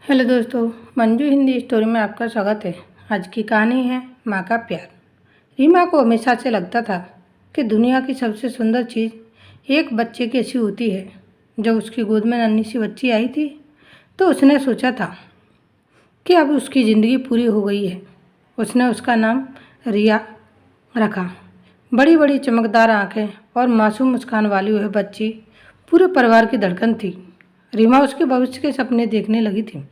Hello दोस्तों, Manju Hindi story में आपका स्वागत है। आज की कहानी है माँ का प्यार। रीमा को हमेशा से लगता था कि दुनिया की सबसे सुंदर चीज़ एक बच्चे की ऐसी होती है। जब उसकी गोद में नन्ही सी बच्ची आई थी तो उसने सोचा था कि अब उसकी ज़िंदगी पूरी हो गई है। उसने उसका नाम रिया रखा। बड़ी बड़ी चमकदार आंखें और मासूम मुस्कान वाली वह बच्ची पूरे परिवार की धड़कन थी। रीमा उसके भविष्य के सपने देखने लगी थी।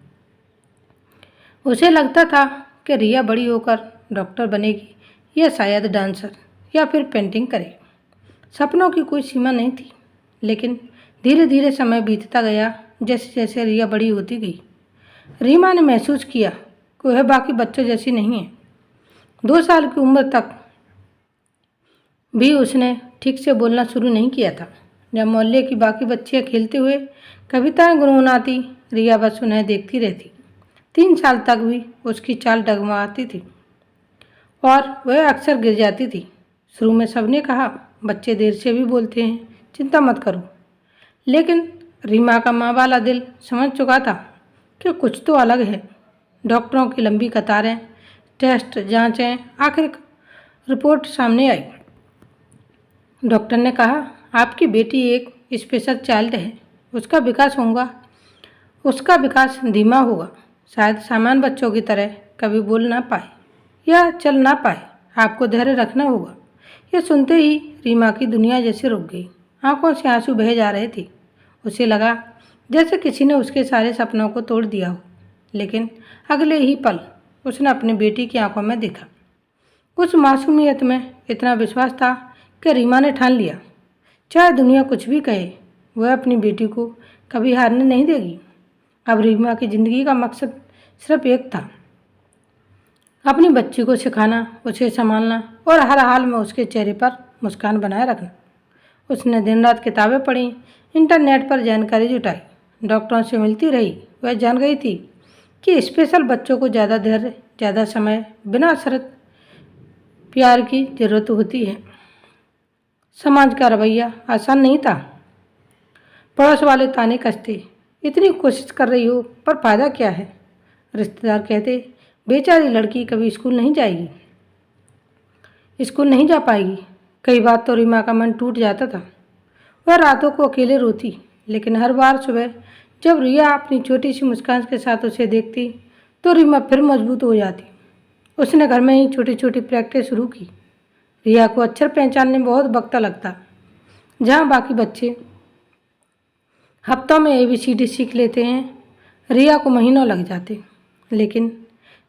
उसे लगता था कि रिया बड़ी होकर डॉक्टर बनेगी या शायद डांसर या फिर पेंटिंग करेगी। सपनों की कोई सीमा नहीं थी। लेकिन धीरे धीरे समय बीतता गया। जैसे जैसे रिया बड़ी होती गई, रीमा ने महसूस किया कि वह बाकी बच्चों जैसी नहीं है। 2 साल की उम्र तक भी उसने ठीक से बोलना शुरू नहीं किया था। जब मोहल्ले की बाकी बच्चियां खेलते हुए कविताएं गुनगुनाती, रिया बस उन्हें देखती रहती। 3 साल तक भी उसकी चाल डगमगाती थी और वह अक्सर गिर जाती थी। शुरू में सबने कहा, बच्चे देर से भी बोलते हैं, चिंता मत करो। लेकिन रीमा का माँ वाला दिल समझ चुका था कि कुछ तो अलग है। डॉक्टरों की लंबी कतारें, टेस्ट, जांचें, आखिर रिपोर्ट सामने आई। डॉक्टर ने कहा, आपकी बेटी एक स्पेशल चाइल्ड है। उसका विकास धीमा होगा। शायद सामान्य बच्चों की तरह कभी बोल ना पाए या चल ना पाए। आपको धैर्य रखना होगा। यह सुनते ही रीमा की दुनिया जैसे रुक गई। आंखों से आंसू बह जा रहे थे। उसे लगा जैसे किसी ने उसके सारे सपनों को तोड़ दिया हो। लेकिन अगले ही पल उसने अपनी बेटी की आंखों में देखा। उस मासूमियत में इतना विश्वास था कि रीमा ने ठान लिया, चाहे दुनिया कुछ भी कहे, वह अपनी बेटी को कभी हारने नहीं देगी। अब रीमा की ज़िंदगी का मकसद सिर्फ एक था, अपनी बच्ची को सिखाना, उसे संभालना और हर हाल में उसके चेहरे पर मुस्कान बनाए रखना। उसने दिन रात किताबें पढ़ी, इंटरनेट पर जानकारी जुटाई, डॉक्टरों से मिलती रही। वह जान गई थी कि स्पेशल बच्चों को ज़्यादा धैर्य, ज़्यादा समय, बिना शर्त प्यार की ज़रूरत होती है। समाज का रवैया आसान नहीं था। पड़ोस वाले ताने कसते, इतनी कोशिश कर रही हो पर फ़ायदा क्या है। रिश्तेदार कहते, बेचारी लड़की कभी स्कूल नहीं जा पाएगी। कई बार तो रीमा का मन टूट जाता था। वह रातों को अकेले रोती, लेकिन हर बार सुबह जब रिया अपनी छोटी सी मुस्कान के साथ उसे देखती तो रीमा फिर मजबूत हो जाती। उसने घर में ही छोटी छोटी प्रैक्टिस शुरू की। रिया को अक्षर पहचानने में बहुत वक्त लगता। जहाँ बाकी बच्चे हफ्तों में ABCD सीख लेते हैं, रिया को महीनों लग जाते। लेकिन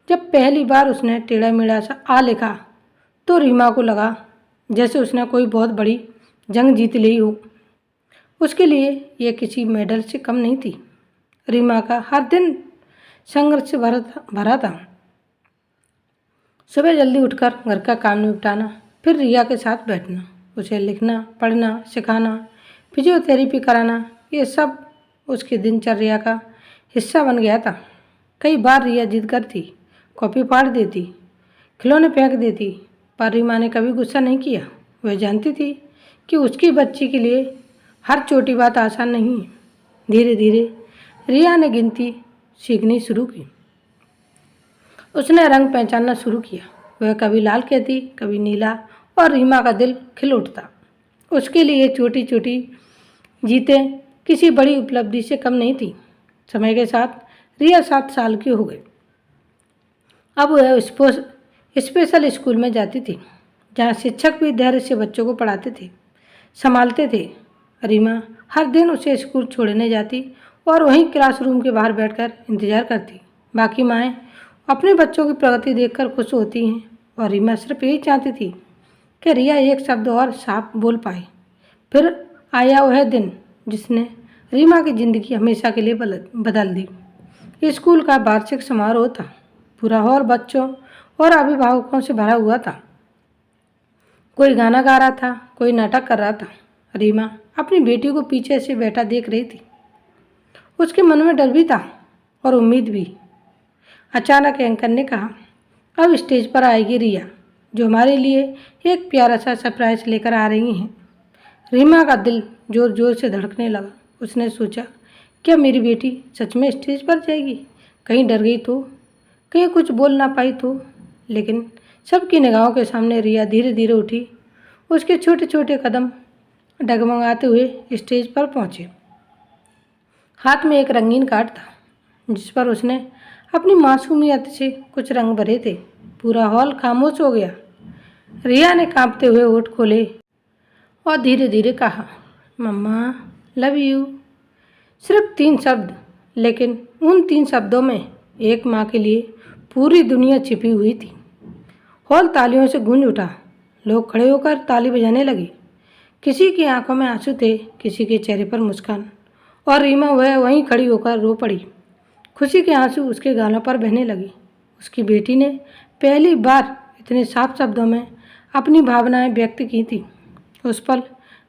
जब पहली बार उसने टेढ़ा मेढ़ा सा आ लिखा तो रीमा को लगा जैसे उसने कोई बहुत बड़ी जंग जीत ली हो। उसके लिए यह किसी मेडल से कम नहीं थी। रीमा का हर दिन संघर्ष से भरा था। सुबह जल्दी उठकर घर का काम निपटाना, फिर रिया के साथ बैठना, उसे लिखना, पढ़ना, सिखाना, फिजियोथेरेपी कराना, ये सब उसकी दिनचर्या का हिस्सा बन गया था। कई बार रिया जिद करती, कॉपी फाड़ देती, खिलौने फेंक देती, पर रीमा ने कभी गुस्सा नहीं किया। वह जानती थी कि उसकी बच्ची के लिए हर छोटी बात आसान नहीं है। धीरे धीरे रिया ने गिनती सीखनी शुरू की। उसने रंग पहचानना शुरू किया। वह कभी लाल कहती, कभी नीला, और रीमा का दिल खिल उठता। उसके लिए छोटी छोटी जीतें किसी बड़ी उपलब्धि से कम नहीं थी। समय के साथ रिया 7 साल की हो गई। अब वह स्पेशल स्कूल में जाती थी, जहाँ शिक्षक भी धैर्य से बच्चों को पढ़ाते थे, संभालते थे। रीमा हर दिन उसे स्कूल छोड़ने जाती और वहीं क्लासरूम के बाहर बैठकर इंतजार करती। बाकी माएँ अपने बच्चों की प्रगति देखकर खुश होती हैं और रीमा सिर्फ यही चाहती थी कि रिया एक शब्द और साफ बोल पाए। फिर आया वह दिन जिसने रीमा की ज़िंदगी हमेशा के लिए बदल दी। स्कूल का वार्षिक समारोह था। पूरा हॉल बच्चों और अभिभावकों से भरा हुआ था। कोई गाना गा रहा था, कोई नाटक कर रहा था। रीमा अपनी बेटी को पीछे से बैठा देख रही थी। उसके मन में डर भी था और उम्मीद भी। अचानक एंकर ने कहा, अब स्टेज पर आएगी रिया, जो हमारे लिए एक प्यारा सा सरप्राइज लेकर आ रही हैं। रीमा का दिल जोर जोर से धड़कने लगा। उसने सोचा, क्या मेरी बेटी सच में स्टेज पर जाएगी? कहीं डर गई तो, कहीं कुछ बोल ना पाई तो। लेकिन सबकी निगाहों के सामने रिया धीरे धीरे उठी। उसके छोटे छोटे कदम डगमगाते हुए स्टेज पर पहुंचे। हाथ में एक रंगीन कार्ड था जिस पर उसने अपनी मासूमियत से कुछ रंग भरे थे। पूरा हॉल खामोश हो गया। रिया ने कांपते हुए होठ खोले और धीरे धीरे कहा, मम्मा लव यू। सिर्फ 3 शब्द, लेकिन उन 3 शब्दों में एक माँ के लिए पूरी दुनिया छिपी हुई थी। हॉल तालियों से गूंज उठा। लोग खड़े होकर ताली बजाने लगे। किसी की आंखों में आंसू थे, किसी के चेहरे पर मुस्कान। और रीमा वह वहीं खड़ी होकर रो पड़ी। खुशी के आंसू उसके गालों पर बहने लगे। उसकी बेटी ने पहली बार इतने साफ शब्दों में अपनी भावनाएं व्यक्त की थी। उस पल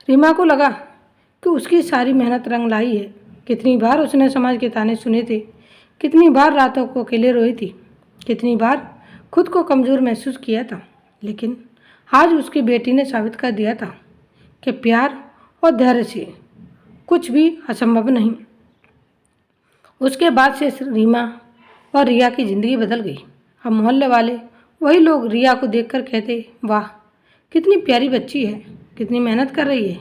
रीमा को लगा कि उसकी सारी मेहनत रंग लाई है। कितनी बार उसने समाज के ताने सुने थे, कितनी बार रातों को अकेले रोई थी, कितनी बार खुद को कमज़ोर महसूस किया था। लेकिन आज उसकी बेटी ने साबित कर दिया था कि प्यार और धैर्य से कुछ भी असंभव नहीं। उसके बाद से रीमा और रिया की ज़िंदगी बदल गई। अब मोहल्ले वाले वही लोग रिया को देखकर कहते, वाह कितनी प्यारी बच्ची है, कितनी मेहनत कर रही है।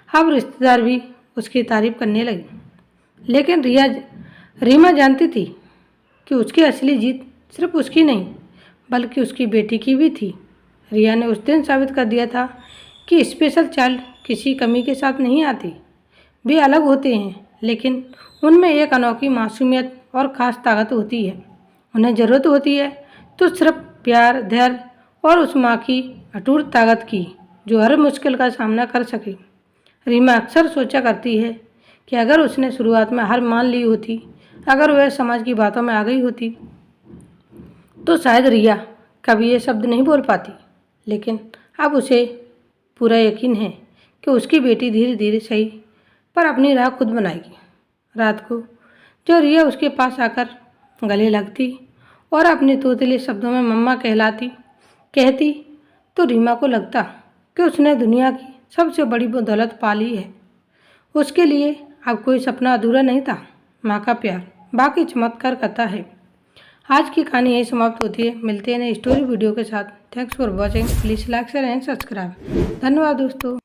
अब रिश्तेदार भी उसकी तारीफ करने लगे। लेकिन रीमा जानती थी कि उसकी असली जीत सिर्फ उसकी नहीं बल्कि उसकी बेटी की भी थी। रिया ने उस दिन साबित कर दिया था कि स्पेशल चाइल्ड किसी कमी के साथ नहीं आती। वे अलग होते हैं, लेकिन उनमें एक अनोखी मासूमियत और ख़ास ताकत होती है। उन्हें ज़रूरत होती है तो सिर्फ प्यार, धैर्य और उस माँ की अटूट ताकत की जो हर मुश्किल का सामना कर सके। रीमा अक्सर सोचा करती है कि अगर उसने शुरुआत में हार मान ली होती, अगर वह समाज की बातों में आ गई होती, तो शायद रिया कभी ये शब्द नहीं बोल पाती। लेकिन अब उसे पूरा यकीन है कि उसकी बेटी धीरे धीरे सही पर अपनी राह खुद बनाएगी। रात को जो रिया उसके पास आकर गले लगती और अपने तोतले शब्दों में मम्मा कहती तो रीमा को लगता कि उसने दुनिया की सबसे बड़ी दौलत पा ली है। उसके लिए अब कोई सपना अधूरा नहीं था। माँ का प्यार बाकी चमत्कार करता है। आज की कहानी यही समाप्त होती है। मिलते हैं नई स्टोरी वीडियो के साथ। Thanks for watching. Please like share and subscribe. धन्यवाद दोस्तों।